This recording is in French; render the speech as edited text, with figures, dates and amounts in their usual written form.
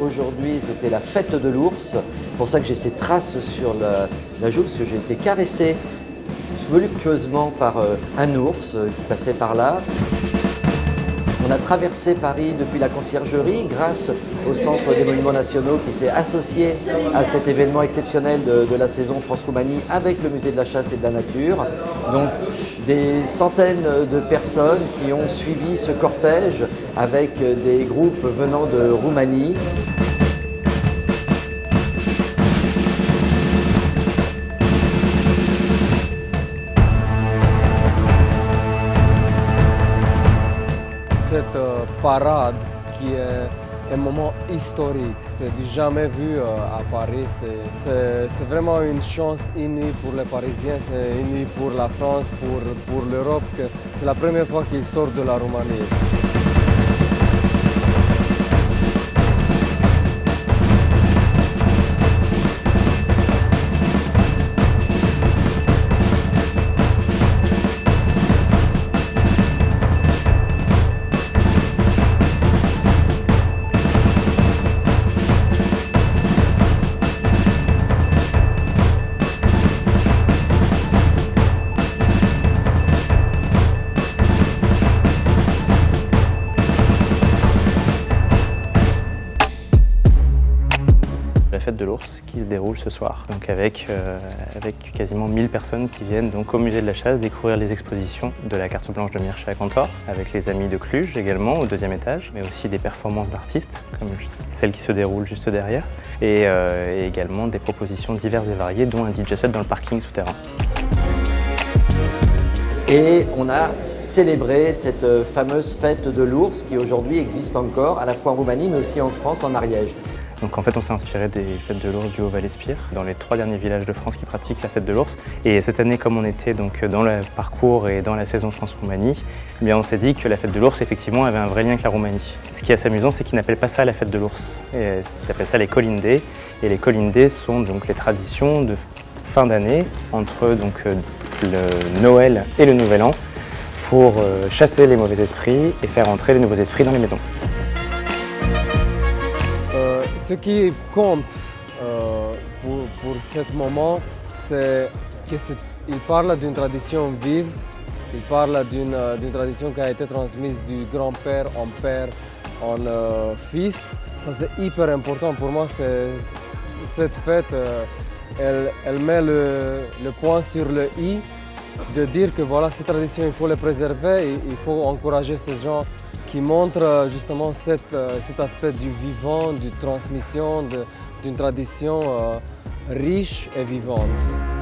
aujourd'hui c'était la fête de l'ours. C'est pour ça que j'ai ces traces sur la joue, parce que j'ai été caressé voluptueusement par un ours qui passait par là. On a traversé Paris depuis la Conciergerie grâce au Centre des Monuments Nationaux qui s'est associé à cet événement exceptionnel de la saison France-Roumanie avec le Musée de la Chasse et de la Nature. Donc des centaines de personnes qui ont suivi ce cortège avec des groupes venant de Roumanie. Cette parade qui est un moment historique, c'est du jamais vu à Paris. C'est vraiment une chance inouïe pour les Parisiens, c'est inouï pour la France, pour l'Europe. C'est la première fois qu'ils sortent de la Roumanie. La fête de l'ours qui se déroule ce soir, donc avec quasiment 1000 personnes qui viennent donc au musée de la chasse découvrir les expositions de la carte blanche de Mircea Cantor, avec les amis de Cluj également au deuxième étage, mais aussi des performances d'artistes comme celle qui se déroule juste derrière, et également des propositions diverses et variées, dont un DJ set dans le parking souterrain. Et on a célébré cette fameuse fête de l'ours qui aujourd'hui existe encore, à la fois en Roumanie mais aussi en France, en Ariège. Donc en fait on s'est inspiré des fêtes de l'ours du Haut-Val-Espire, dans les 3 derniers villages de France qui pratiquent la fête de l'ours. Et cette année, comme on était donc dans le parcours et dans la saison France-Roumanie, eh bien on s'est dit que la fête de l'ours effectivement avait un vrai lien avec la Roumanie. Ce qui est assez amusant, c'est qu'ils n'appellent pas ça la fête de l'ours. Ils appellent ça les colindés. Et les colindés sont donc les traditions de fin d'année entre donc, le Noël et le Nouvel An pour chasser les mauvais esprits et faire entrer les nouveaux esprits dans les maisons. Ce qui compte pour ce moment, c'est qu'il parle d'une tradition vive, il parle d'une tradition qui a été transmise du grand-père en père, en fils. Ça c'est hyper important pour moi. Cette fête, elle met le point sur le i, de dire que voilà, ces traditions, il faut les préserver et il faut encourager ces gens qui montre justement cet aspect du vivant, de transmission, d'une tradition riche et vivante.